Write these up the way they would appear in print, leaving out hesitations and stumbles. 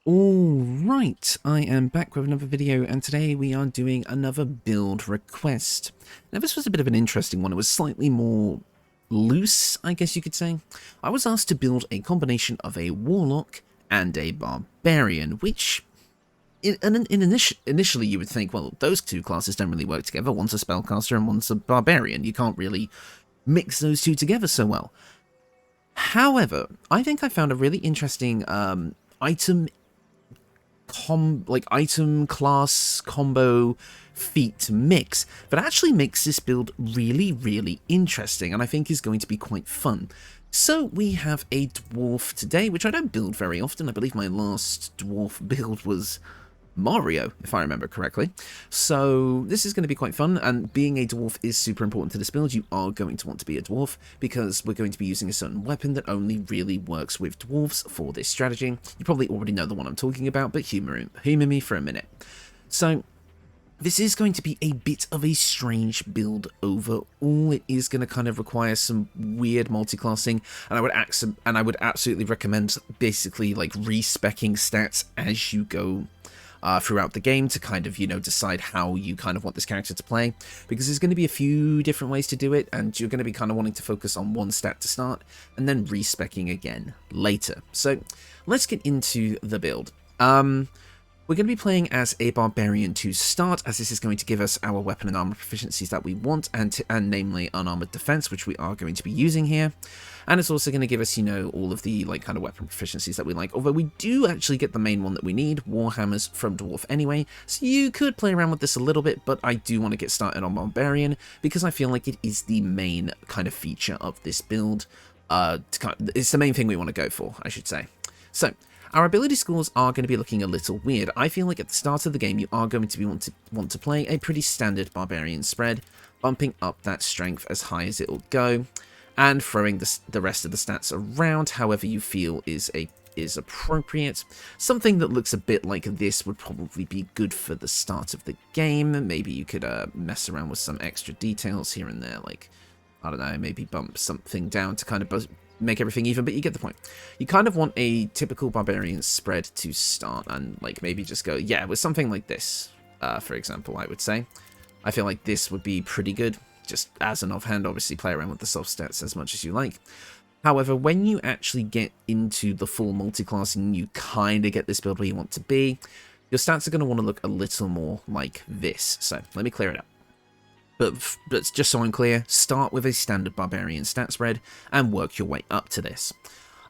Alright, I am back with another video, and today we are doing another build request. Now this was a bit of an interesting one. It was slightly more loose, I guess you could say. I was asked to build a combination of a Warlock and a Barbarian, which initially you would think, well, those two classes don't really work together. One's a spellcaster and one's a Barbarian. You can't really mix those two together so well. However, I think I found a really interesting item class combo feat mix that actually makes this build really interesting, and I think is going to be quite fun. So we have a dwarf today, which I don't build very often. I believe my last dwarf build was Mario, if I remember correctly. So this is going to be quite fun, and being a dwarf is super important to this build. You are going to want to be a dwarf because we're going to be using a certain weapon that only really works with dwarves for this strategy. You probably already know the one I'm talking about, but humor me for a minute. So this is going to be a bit of a strange build overall. It is going to kind of require some weird multiclassing, and I would absolutely recommend basically like respecking stats as you go throughout the game to kind of, decide how you kind of want this character to play, because there's going to be a few different ways to do it, and you're going to be kind of wanting to focus on one stat to start and then respecking again later. So let's get into the build. We're going to be playing as a Barbarian to start, as this is going to give us our weapon and armor proficiencies that we want, and namely unarmored defense, which we are going to be using here. And it's also going to give us, all of the kind of weapon proficiencies that we like. Although we do actually get the main one that we need, Warhammers from Dwarf anyway. So you could play around with this a little bit, but I do want to get started on Barbarian because I feel like it is the main kind of feature of this build. It's the main thing we want to go for, I should say. So our ability scores are going to be looking a little weird. I feel like at the start of the game, you are going to want to play a pretty standard Barbarian spread, bumping up that strength as high as it'll go, and throwing the rest of the stats around however you feel is appropriate. Something that looks a bit like this would probably be good for the start of the game. Maybe you could mess around with some extra details here and there, like, I don't know, maybe bump something down to kind of make everything even, but you get the point. You kind of want a typical Barbarian spread to start, and like maybe just go, yeah, with something like this, for example, I would say. I feel like this would be pretty good, just as an offhand. Obviously play around with the soft stats as much as you like. However, when you actually get into the full multi-classing, you kind of get this build where you want to be. Your stats are going to want to look a little more like this, so let me clear it up. But just so I'm clear, start with a standard Barbarian stat spread and work your way up to this.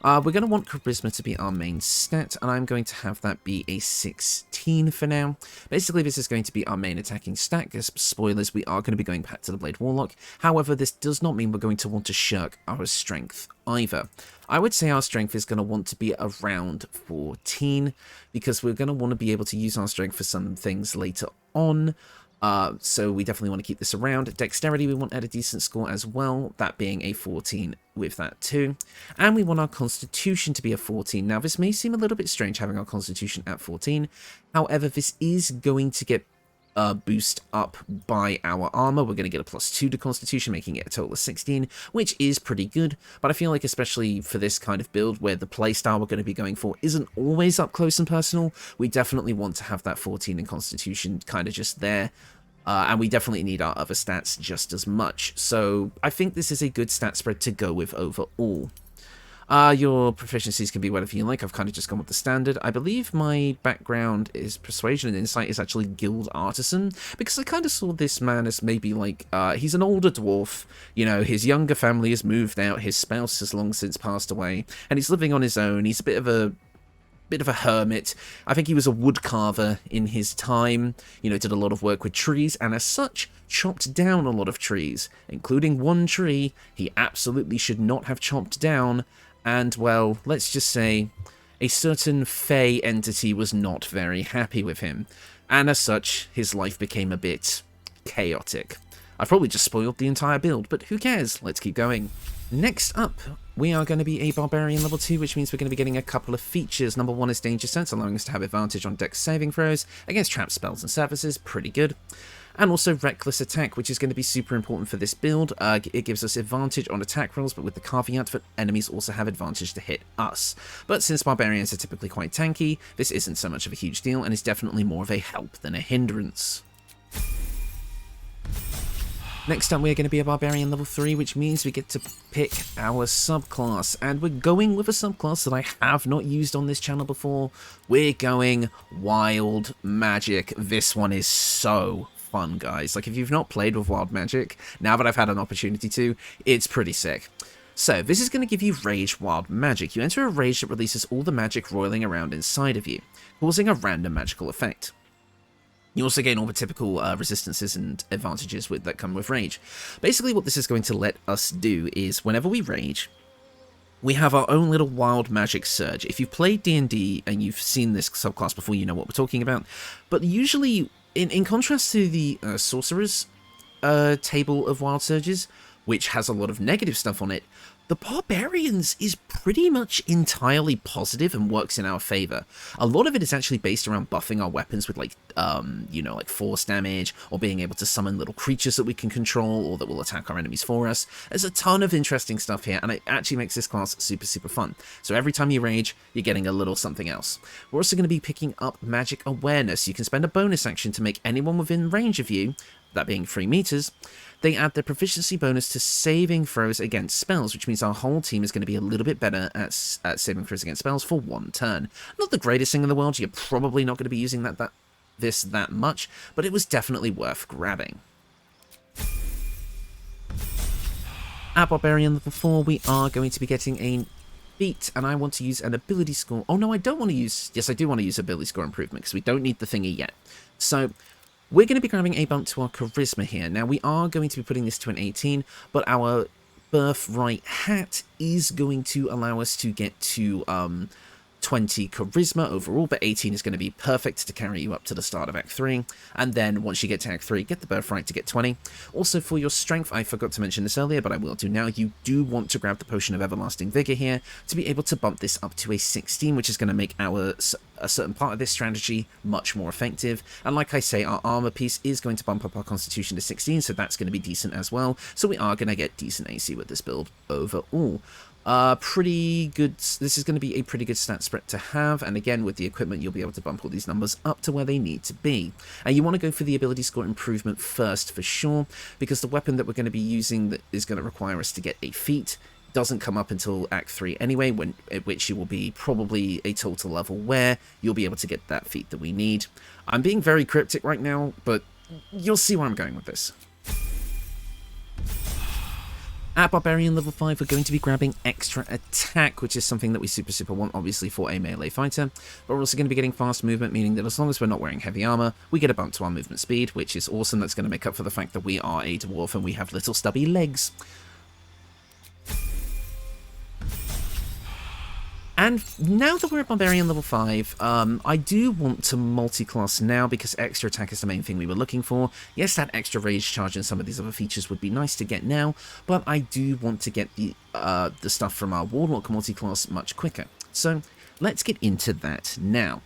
We're going to want Charisma to be our main stat, and I'm going to have that be a 16 for now. Basically, this is going to be our main attacking stat, because, spoilers, we are going to be going back to the Blade Warlock. However, this does not mean we're going to want to shirk our strength either. I would say our strength is going to want to be around 14, because we're going to want to be able to use our strength for some things later on. So we definitely want to keep this around. Dexterity we want at a decent score as well, that being a 14 with that too. And we want our Constitution to be a 14. Now this may seem a little bit strange having our Constitution at 14, however this is going to get boost up by our armor. We're going to get a +2 to Constitution, making it a total of 16, which is pretty good. But I feel like especially for this kind of build where the playstyle we're going to be going for isn't always up close and personal, we definitely want to have that 14 in Constitution kind of just there. And we definitely need our other stats just as much. So I think this is a good stat spread to go with overall. Your proficiencies can be whatever you like. I've kind of just gone with the standard. I believe my background is Persuasion, and Insight is actually Guild Artisan, because I kind of saw this man as maybe like, he's an older dwarf, his younger family has moved out, his spouse has long since passed away, and he's living on his own. He's a bit of a hermit. I think he was a woodcarver in his time, did a lot of work with trees, and as such, chopped down a lot of trees, including one tree he absolutely should not have chopped down, and, well, let's just say, a certain fey entity was not very happy with him, and as such, his life became a bit chaotic. I've probably just spoiled the entire build, but who cares? Let's keep going. Next up, we are going to be a Barbarian level 2, which means we're going to be getting a couple of features. Number 1 is Danger Sense, allowing us to have advantage on dex saving throws against traps, spells, and surfaces. Pretty good. And also Reckless Attack, which is going to be super important for this build. It gives us advantage on attack rolls, but with the caveat that enemies also have advantage to hit us. But since Barbarians are typically quite tanky, this isn't so much of a huge deal, and is definitely more of a help than a hindrance. Next up, we're going to be a Barbarian level 3, which means we get to pick our subclass. And we're going with a subclass that I have not used on this channel before. We're going Wild Magic. This one is so fun, guys. Like, if you've not played with Wild Magic, now that I've had an opportunity to, it's pretty sick. So, this is going to give you Rage Wild Magic. You enter a rage that releases all the magic roiling around inside of you, causing a random magical effect. You also gain all the typical resistances and advantages that come with Rage. Basically, what this is going to let us do is, whenever we Rage, we have our own little Wild Magic Surge. If you've played D&D and you've seen this subclass before, you know what we're talking about. But usually, in contrast to the Sorcerer's table of Wild Surges, which has a lot of negative stuff on it, the Barbarians is pretty much entirely positive and works in our favor. A lot of it is actually based around buffing our weapons with, like, like force damage, or being able to summon little creatures that we can control, or that will attack our enemies for us. There's a ton of interesting stuff here, and it actually makes this class super, super fun. So every time you rage, you're getting a little something else. We're also going to be picking up Magic Awareness. You can spend a bonus action to make anyone within range of you, that being 3 meters, they add their proficiency bonus to saving throws against spells, which means our whole team is going to be a little bit better at saving throws against spells for 1 turn. Not the greatest thing in the world, you're probably not going to be using this that much, but it was definitely worth grabbing. At Barbarian level 4, we are going to be getting a feat, and I want to use an ability score. Oh no, I don't want to use... Yes, I do want to use ability score improvement, because we don't need the thingy yet. So we're going to be grabbing a bump to our charisma here. Now, we are going to be putting this to an 18, but our birthright hat is going to allow us to get to 20 charisma overall, but 18 is going to be perfect to carry you up to the start of Act 3, and then once you get to Act 3, get the birthright to get 20. Also, for your strength, I forgot to mention this earlier, but I will do now, you do want to grab the Potion of Everlasting Vigor here to be able to bump this up to a 16, which is going to make a certain part of this strategy much more effective. And like I say, our armor piece is going to bump up our constitution to 16, so that's going to be decent as well. So we are going to get decent AC with this build overall. Pretty good. This is going to be a pretty good stat spread to have, and again, with the equipment, you'll be able to bump all these numbers up to where they need to be. And you want to go for the ability score improvement first for sure, because the weapon that we're going to be using that is going to require us to get a feat doesn't come up until Act 3 anyway, at which you will be probably a total level where you'll be able to get that feat that we need. I'm being very cryptic right now, but you'll see where I'm going with this. At Barbarian level 5, we're going to be grabbing extra attack, which is something that we super want, obviously, for a melee fighter. But we're also going to be getting fast movement, meaning that as long as we're not wearing heavy armor, we get a bump to our movement speed, which is awesome. That's going to make up for the fact that we are a dwarf and we have little stubby legs. And now that we're at Barbarian level 5, I do want to multi-class now, because extra attack is the main thing we were looking for. Yes, that extra rage charge and some of these other features would be nice to get now, but I do want to get the stuff from our Warlock multi-class much quicker. So let's get into that now.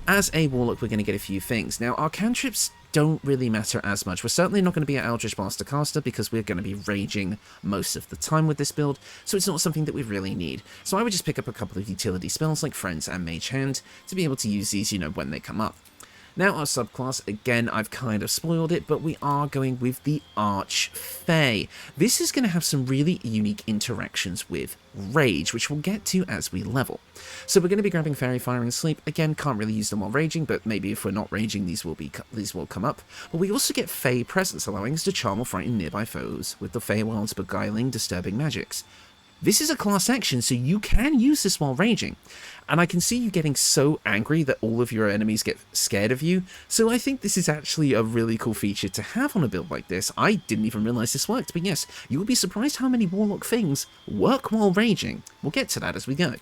As a Warlock, we're going to get a few things. Now, our cantrips don't really matter as much. We're certainly not going to be an Eldritch Blaster caster, because we're going to be raging most of the time with this build, so it's not something that we really need. So I would just pick up a couple of utility spells like Friends and Mage Hand to be able to use these, when they come up. Now our subclass, again, I've kind of spoiled it, but we are going with the Archfey. This is going to have some really unique interactions with Rage, which we'll get to as we level. So we're going to be grabbing Fairy Fire and Sleep. Again, can't really use them while raging, but maybe if we're not raging, these will come up. But we also get Fey Presence, allowing us to charm or frighten nearby foes with the Feywild's beguiling, disturbing magics. This is a class action, so you can use this while raging. And I can see you getting so angry that all of your enemies get scared of you, so I think this is actually a really cool feature to have on a build like this. I didn't even realize this worked, but yes, you will be surprised how many Warlock things work while raging. We'll get to that as we go.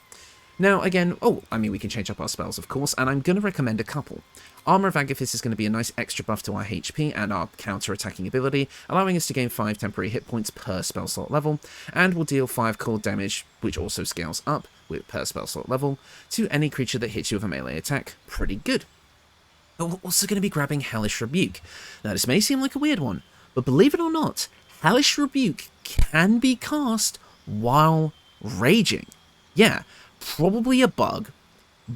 Now, again, we can change up our spells, of course, and I'm going to recommend a couple. Armour of Agathis is going to be a nice extra buff to our HP and our counter-attacking ability, allowing us to gain 5 temporary hit points per spell slot level, and will deal 5 cold damage, which also scales up per spell slot level, to any creature that hits you with a melee attack. Pretty good. but we're also going to be grabbing Hellish Rebuke. Now, this may seem like a weird one, but believe it or not, Hellish Rebuke can be cast while raging. Yeah, probably a bug,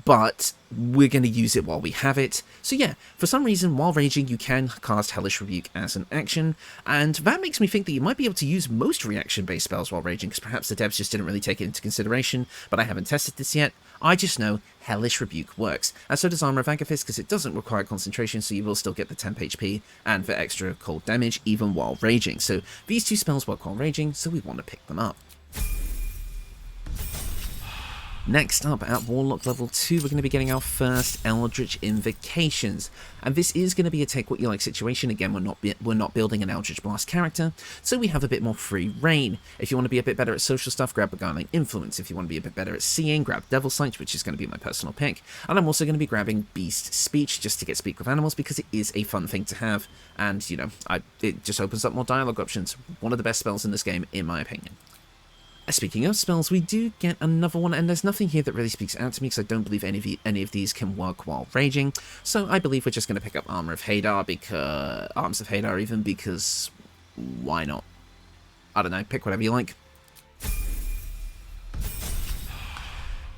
but we're going to use it while we have it. So yeah, for some reason, while raging, you can cast Hellish Rebuke as an action, and that makes me think that you might be able to use most reaction-based spells while raging, because perhaps the devs just didn't really take it into consideration, but I haven't tested this yet. I just know Hellish Rebuke works, and so does Armour of Agathis, because it doesn't require concentration, so you will still get the temp HP and the extra cold damage, even while raging. So these two spells work while raging, so we want to pick them up. Next up, at Warlock level 2, we're going to be getting our first Eldritch Invocations, and this is going to be a take what you like situation. Again, we're not building an Eldritch Blast character, so we have a bit more free reign. If you want to be a bit better at social stuff, grab Beguiling Influence. If you want to be a bit better at seeing, grab Devil Sight, which is going to be my personal pick. And I'm also going to be grabbing Beast Speech, just to get speak with animals, because it is a fun thing to have, and, you know, it just opens up more dialogue options. One of the best spells in this game, in my opinion. Speaking of spells, we do get another one, and there's nothing here that really speaks out to me, because I don't believe any of these can work while raging, so I believe we're just going to pick up Armour of Hadar, because why not? I don't know, pick whatever you like.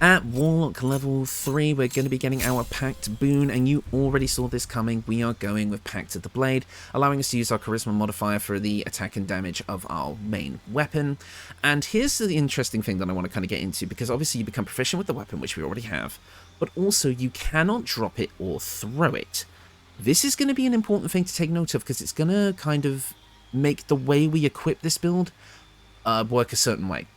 At Warlock level 3, we're going to be getting our Pact Boon, and you already saw this coming. We are going with Pact of the Blade, allowing us to use our Charisma modifier for the attack and damage of our main weapon. And here's the interesting thing that I want to kind of get into, because obviously you become proficient with the weapon, which we already have, but also you cannot drop it or throw it. This is going to be an important thing to take note of, because it's going to kind of make the way we equip this build work a certain way.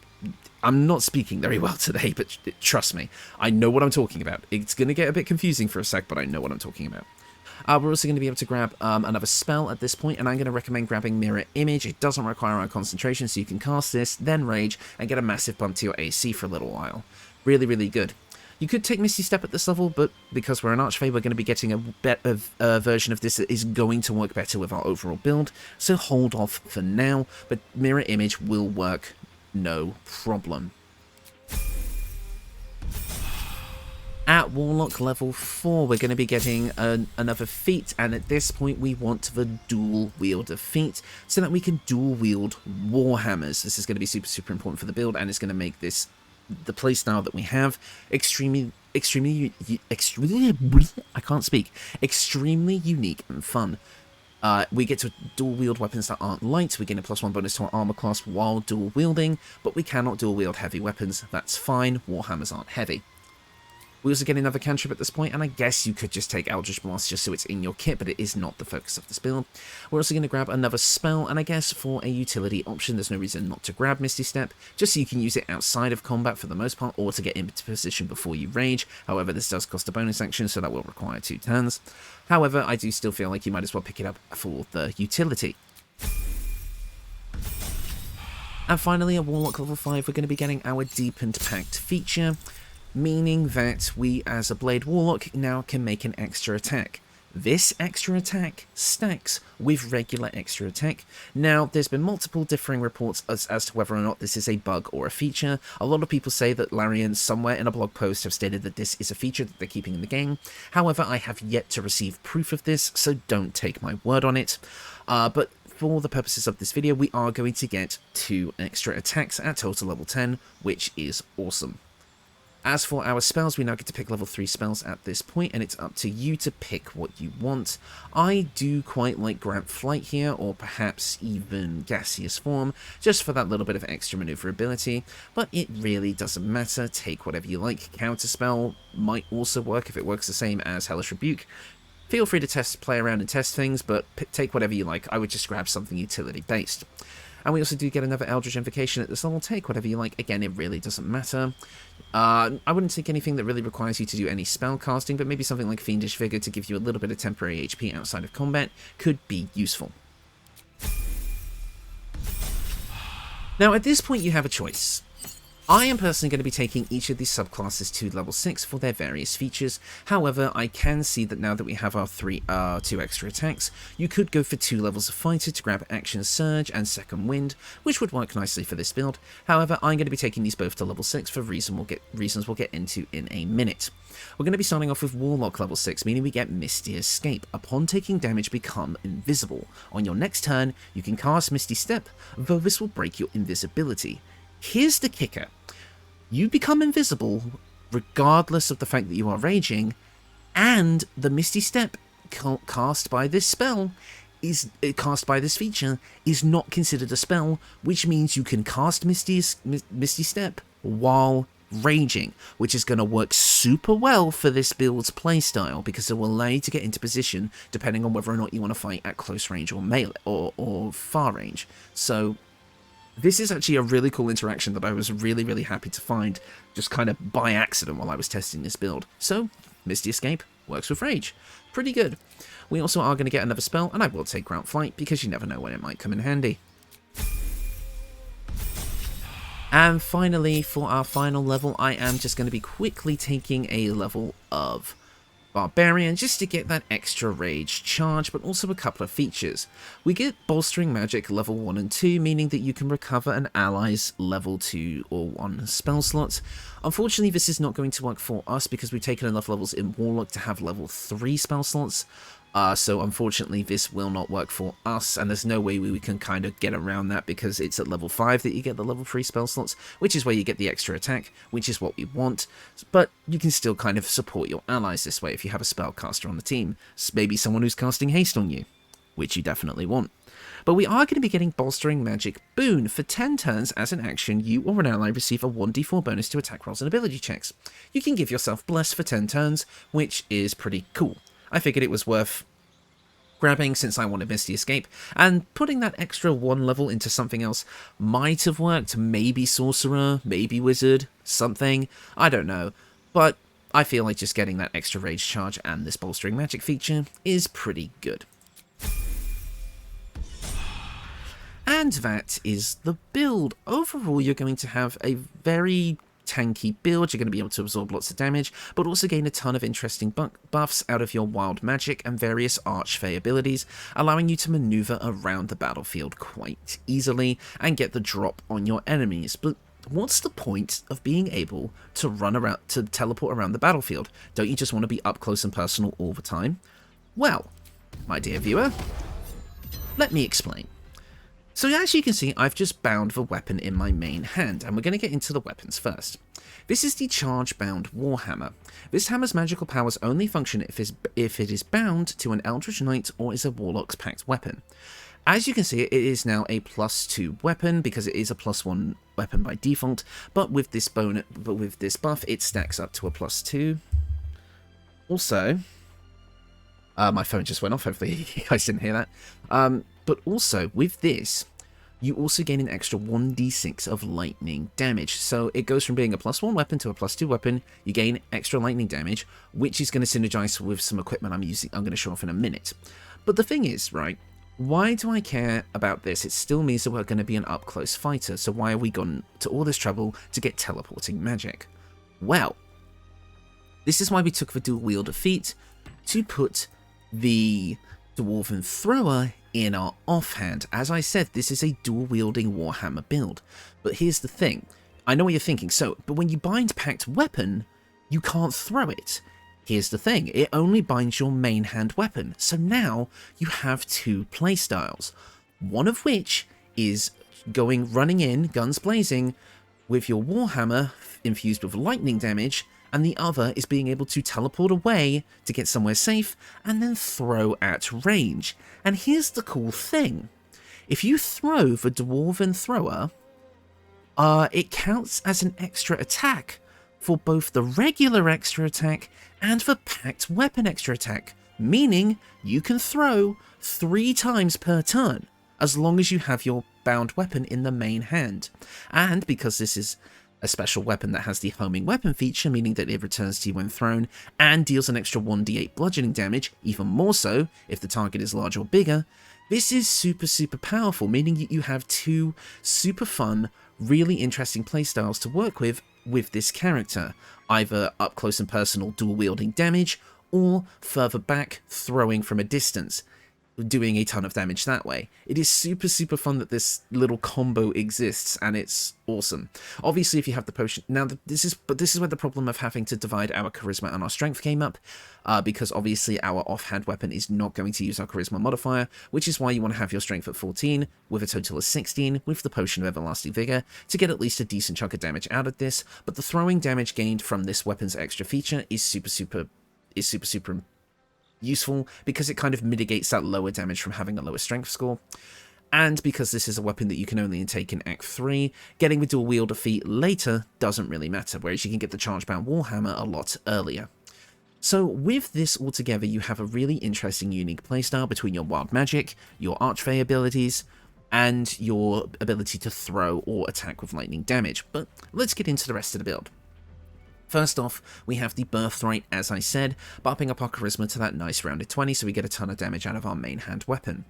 I'm not speaking very well today, but trust me, I know what I'm talking about. It's going to get a bit confusing for a sec, but I know what I'm talking about. We're also going to be able to grab another spell at this point, and I'm going to recommend grabbing Mirror Image. It doesn't require our concentration, so you can cast this, then rage, and get a massive bump to your AC for a little while. Really, really good. You could take Misty Step at this level, but because we're an Archfey, we're going to be getting a version of this that is going to work better with our overall build, so hold off for now, but Mirror Image will work no problem. At Warlock level 4, we're going to be getting another feat, and at this point we want the dual wielder feat, so that we can dual wield Warhammers. This is going to be super, super important for the build, and it's going to make this, the playstyle that we have, extremely unique and fun. We get to dual wield weapons that aren't light. We gain a +1 bonus to our armor class while dual wielding, but we cannot dual wield heavy weapons. That's fine. Warhammers aren't heavy. We also get another cantrip at this point, and I guess you could just take Eldritch Blast just so it's in your kit, but it is not the focus of this build. We're also going to grab another spell, and I guess for a utility option, there's no reason not to grab Misty Step, just so you can use it outside of combat for the most part, or to get into position before you rage. However, this does cost a bonus action, so that will require 2 turns. However, I do still feel like you might as well pick it up for the utility. And finally, at Warlock level 5, we're going to be getting our Deepened Pact feature, meaning that we, as a Blade Warlock, now can make an extra attack. This extra attack stacks with regular extra attack. Now, there's been multiple differing reports as to whether or not this is a bug or a feature. A lot of people say that Larian, somewhere in a blog post, have stated that this is a feature that they're keeping in the game. However, I have yet to receive proof of this, so don't take my word on it. But for the purposes of this video, we are going to get 2 extra attacks at total level 10, which is awesome. As for our spells, we now get to pick level 3 spells at this point, and it's up to you to pick what you want. I do quite like Grant Flight here, or perhaps even Gaseous Form, just for that little bit of extra maneuverability, but it really doesn't matter. Take whatever you like. Counterspell might also work if it works the same as Hellish Rebuke. Feel free to play around and test things, but take whatever you like. I would just grab something utility-based. And we also do get another Eldritch Invocation at this level. Take whatever you like. Again, it really doesn't matter. I wouldn't take anything that really requires you to do any spell casting, but maybe something like Fiendish Vigor to give you a little bit of temporary HP outside of combat could be useful. Now, at this point, you have a choice. I am personally going to be taking each of these subclasses to level 6 for their various features. However, I can see that now that we have our 2 extra attacks, you could go for 2 levels of fighter to grab Action Surge and Second Wind, which would work nicely for this build. However, I'm going to be taking these both to level 6 for reasons we'll get into in a minute. We're going to be starting off with Warlock level 6, meaning we get Misty Escape. Upon taking damage, become invisible. On your next turn, you can cast Misty Step, though this will break your invisibility. Here's the kicker. You become invisible regardless of the fact that you are raging, and the Misty Step cast by this feature is not considered a spell, which means you can cast Misty Step while raging, which is going to work super well for this build's playstyle because it will allow you to get into position depending on whether or not you want to fight at close range or melee or far range. So this is actually a really cool interaction that I was really happy to find just kind of by accident while I was testing this build. So, Misty Escape works with Rage. Pretty good. We also are going to get another spell, and I will take Ground Flight because you never know when it might come in handy. And finally, for our final level, I am just going to be quickly taking a level of Barbarian just to get that extra rage charge, but also a couple of features. We get Bolstering Magic level 1 and 2, meaning that you can recover an ally's level 2 or 1 spell slot. Unfortunately, this is not going to work for us because we've taken enough levels in Warlock to have level 3 spell slots. So unfortunately this will not work for us, and there's no way we can kind of get around that because it's at level 5 that you get the level 3 spell slots, which is where you get the extra attack, which is what we want. But you can still kind of support your allies this way if you have a spellcaster on the team, maybe someone who's casting haste on you, which you definitely want. But we are going to be getting Bolstering Magic Boon. For 10 turns as an action, you or an ally receive a 1d4 bonus to attack rolls and ability checks. You can give yourself Bless for 10 turns, which is pretty cool. I figured it was worth grabbing since I wanted Misty Escape, and putting that extra 1 level into something else might have worked. Maybe Sorcerer, maybe Wizard, something, I don't know. But I feel like just getting that extra rage charge and this Bolstering Magic feature is pretty good. And that is the build. Overall, you're going to have a very tanky build. You're going to be able to absorb lots of damage, but also gain a ton of interesting buffs out of your wild magic and various archfey abilities, allowing you to maneuver around the battlefield quite easily and get the drop on your enemies. But what's the point of being able to run around, to teleport around the battlefield? Don't you just want to be up close and personal all the time? Well, my dear viewer, let me explain. So as you can see, I've just bound the weapon in my main hand, and we're going to get into the weapons first. This is the Charge Bound Warhammer. This hammer's magical powers only function if it is bound to an Eldritch Knight or is a Warlock's packed weapon. As you can see, it is now a +2 weapon because it is a +1 weapon by default, but with this buff, it stacks up to a +2. Also, my phone just went off, hopefully you guys didn't hear that. But also, with this, you also gain an extra 1d6 of lightning damage. So it goes from being a +1 weapon to a +2 weapon. You gain extra lightning damage, which is going to synergize with some equipment I'm going to show off in a minute. But the thing is, right, why do I care about this? It still means that we're going to be an up-close fighter, so why are we gone to all this trouble to get teleporting magic? Well, this is why we took the dual wielder feat to put the Dwarven Thrower in our offhand. As I said, this is a dual-wielding Warhammer build. But here's the thing. I know what you're thinking. But when you bind Packed Weapon, you can't throw it. Here's the thing. It only binds your main hand weapon. So now you have 2 playstyles. One of which is running in, guns blazing, with your Warhammer infused with lightning damage, and the other is being able to teleport away to get somewhere safe and then throw at range. And here's the cool thing. If you throw the Dwarven Thrower, it counts as an extra attack for both the regular extra attack and the packed weapon extra attack, meaning you can throw 3 times per turn as long as you have your bound weapon in the main hand. And because this is a special weapon that has the homing weapon feature, meaning that it returns to you when thrown and deals an extra 1d8 bludgeoning damage, even more so if the target is large or bigger. This is super powerful, meaning you have 2 super fun, really interesting playstyles to work with this character, either up close and personal dual wielding damage, or further back throwing from a distance, doing a ton of damage that way. It is super, super fun that this little combo exists, and it's awesome. Obviously, if you have the potion... Now, this is where the problem of having to divide our charisma and our strength came up, because obviously our offhand weapon is not going to use our charisma modifier, which is why you want to have your strength at 14, with a total of 16, with the potion of everlasting vigor, to get at least a decent chunk of damage out of this, but the throwing damage gained from this weapon's extra feature is super useful, because it kind of mitigates that lower damage from having a lower strength score. And because this is a weapon that you can only take in Act 3, getting the dual wielder feat later doesn't really matter, whereas you can get the charge-bound warhammer a lot earlier. So with this all together, you have a really interesting, unique playstyle between your wild magic, your archfey abilities, and your ability to throw or attack with lightning damage. But let's get into the rest of the build. First off, we have the Birthright, as I said, bumping up our charisma to that nice rounded 20, so we get a ton of damage out of our main hand weapon.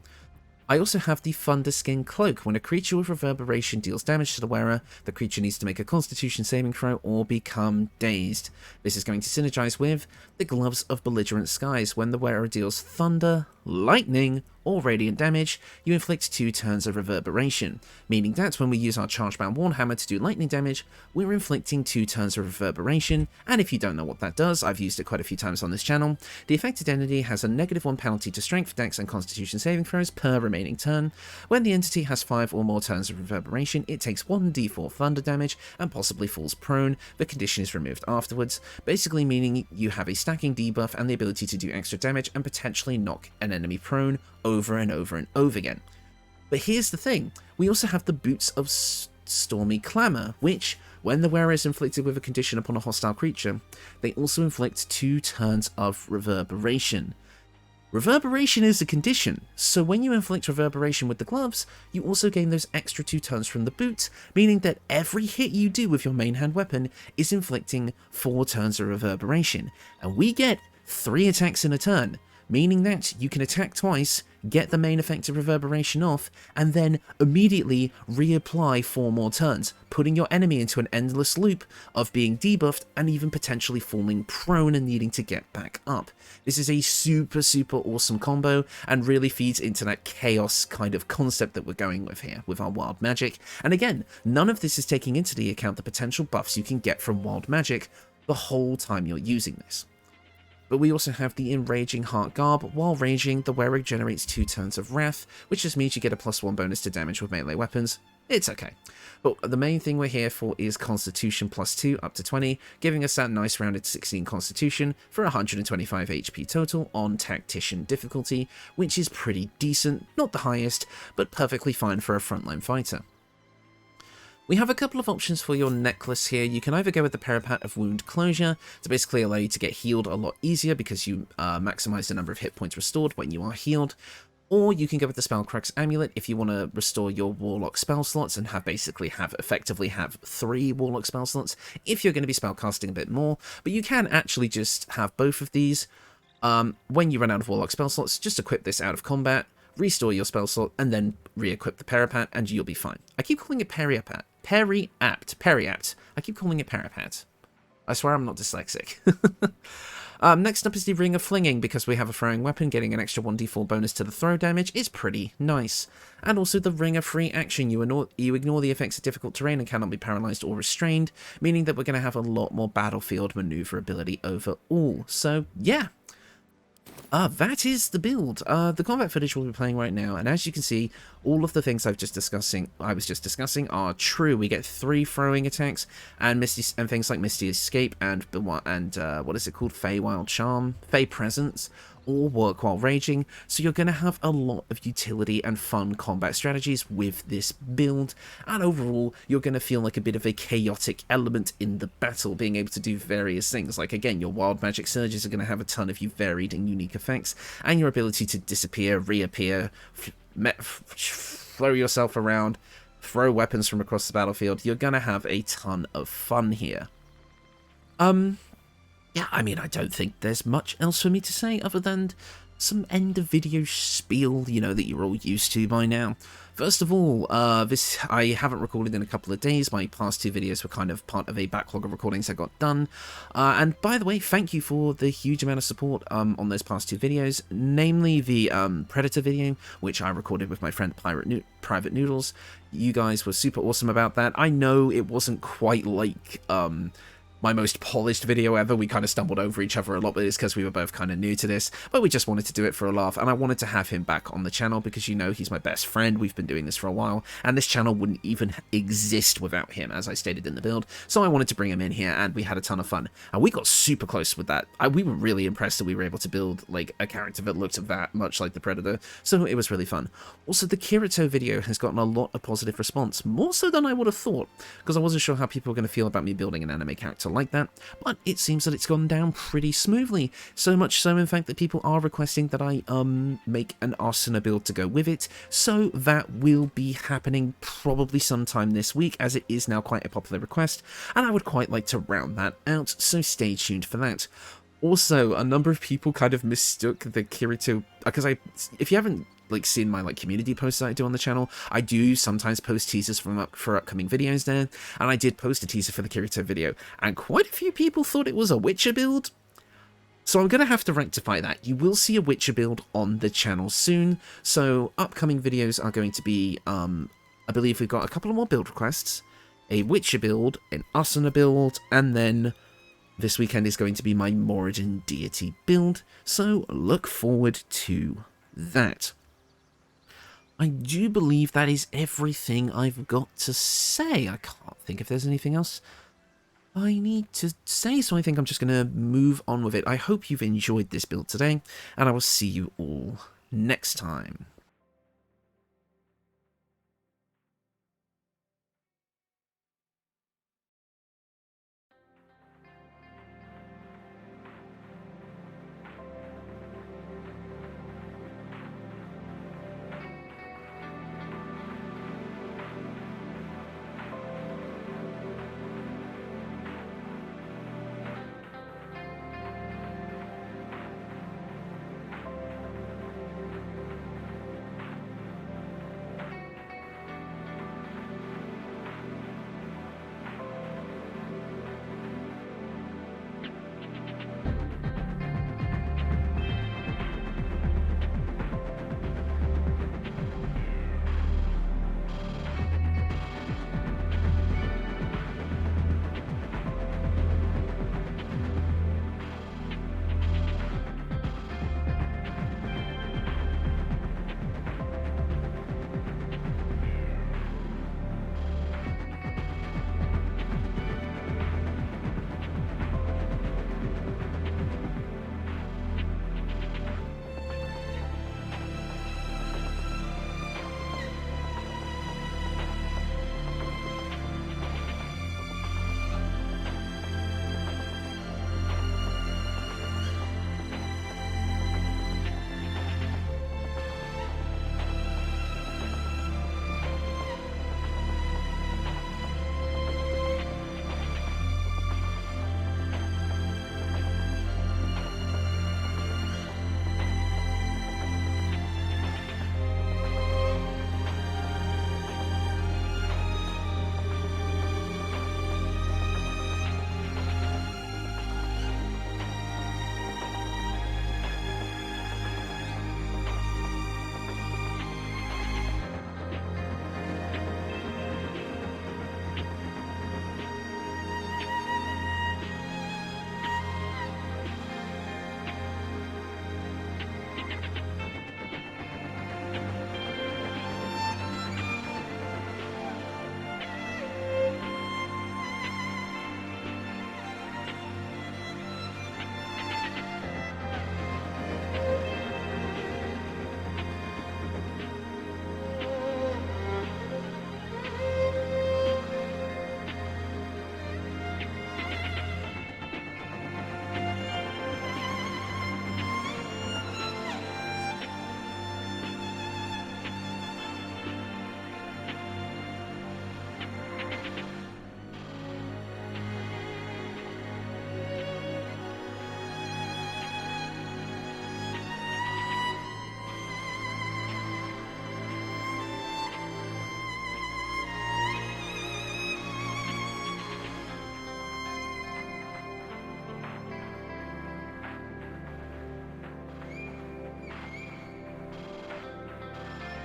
I also have the Thunderskin Cloak. When a creature with Reverberation deals damage to the wearer, the creature needs to make a Constitution saving throw or become dazed. This is going to synergize with the Gloves of Belligerent Skies. When the wearer deals thunder, lightning, or radiant damage, you inflict 2 turns of Reverberation, meaning that when we use our Chargebound Warhammer to do lightning damage, we're inflicting 2 turns of Reverberation, and if you don't know what that does, I've used it quite a few times on this channel. The affected entity has a -1 penalty to Strength, Dex, and Constitution saving throws per remaining turn. When the entity has 5 or more turns of Reverberation, it takes 1d4 thunder damage and possibly falls prone. The condition is removed afterwards, basically meaning you have a stacking debuff and the ability to do extra damage and potentially knock an enemy prone over and over and over again. But here's the thing, we also have the Boots of Stormy Clamour, which, when the wearer is inflicted with a condition upon a hostile creature, they also inflict 2 turns of Reverberation. Reverberation is a condition, so when you inflict Reverberation with the gloves, you also gain those extra 2 turns from the boot, meaning that every hit you do with your main hand weapon is inflicting 4 turns of Reverberation, and we get 3 attacks in a turn, meaning that you can attack twice, get the main effect of Reverberation off, and then immediately reapply 4 more turns, putting your enemy into an endless loop of being debuffed and even potentially falling prone and needing to get back up. This is a super awesome combo and really feeds into that chaos kind of concept that we're going with here with our wild magic. And again, none of this is taking into the account the potential buffs you can get from wild magic the whole time you're using this. But we also have the Enraging Heart Garb. While raging, the wearer generates 2 turns of Wrath, which just means you get a +1 bonus to damage with melee weapons. It's okay. But the main thing we're here for is Constitution +2 up to 20, giving us that nice rounded 16 Constitution for 125 HP total on Tactician difficulty, which is pretty decent, not the highest, but perfectly fine for a frontline fighter. We have a couple of options for your necklace here. You can either go with the Peripat of Wound Closure to basically allow you to get healed a lot easier because you maximize the number of hit points restored when you are healed, or you can go with the Spellcrack's Amulet if you want to restore your Warlock spell slots and effectively have 3 Warlock spell slots if you're going to be spellcasting a bit more, but you can actually just have both of these. When you run out of Warlock spell slots, just equip this out of combat, restore your spell slot, and then re-equip the Peripat, and you'll be fine. I keep calling it Periapt. I keep calling it Peripat. I swear I'm not dyslexic. Next up is the Ring of Flinging. Because we have a throwing weapon, getting an extra 1d4 bonus to the throw damage is pretty nice. And also the Ring of Free Action. You ignore the effects of difficult terrain and cannot be paralyzed or restrained, meaning that we're going to have a lot more battlefield maneuverability overall. So yeah. That is the build. The combat footage we'll be playing right now, and as you can see, all of the things I was just discussing are true. We get 3 throwing attacks, and things like Misty Escape and what is it called? Feywild Charm, Fey Presence, all work while raging, so you're going to have a lot of utility and fun combat strategies with this build, and overall you're going to feel like a bit of a chaotic element in the battle, being able to do various things, like again your wild magic surges are going to have a ton of varied and unique effects, and your ability to disappear, reappear, throw yourself around, throw weapons from across the battlefield. You're going to have a ton of fun here. Yeah, I mean, I don't think there's much else for me to say other than some end of video spiel, you know, that you're all used to by now. First of all, this I haven't recorded in a couple of days. My past 2 videos were kind of part of a backlog of recordings I got done. And by the way, thank you for the huge amount of support on those past 2 videos, namely the Predator video, which I recorded with my friend Private Noodles. You guys were super awesome about that. I know it wasn't quite like my most polished video ever. We kind of stumbled over each other a lot, but it's because we were both kind of new to this, but we just wanted to do it for a laugh, and I wanted to have him back on the channel because, you know, he's my best friend. We've been doing this for a while, and this channel wouldn't even exist without him, as I stated in the build, so I wanted to bring him in here, and we had a ton of fun, and we got super close with that. We were really impressed that we were able to build, like, a character that looked that much like the Predator, so it was really fun. Also, the Kirito video has gotten a lot of positive response, more so than I would have thought, because I wasn't sure how people were going to feel about me building an anime character like that, but it seems that it's gone down pretty smoothly. So much so, in fact, that people are requesting that I make an Armour build to go with it. So that will be happening probably sometime this week, as it is now quite a popular request, and I would quite like to round that out, so stay tuned for that. Also, a number of people kind of mistook the Kirito, because if you haven't seen my community posts that I do on the channel, I do sometimes post teasers for upcoming videos there, and I did post a teaser for the Kirito video, and quite a few people thought it was a Witcher build. So I'm going to have to rectify that. You will see a Witcher build on the channel soon, so upcoming videos are going to be, I believe we've got a couple of more build requests, a Witcher build, an Asuna build, and then this weekend is going to be my Moradin deity build, so look forward to that. I do believe that is everything I've got to say. I can't think if there's anything else I need to say, so I think I'm just going to move on with it. I hope you've enjoyed this build today, and I will see you all next time.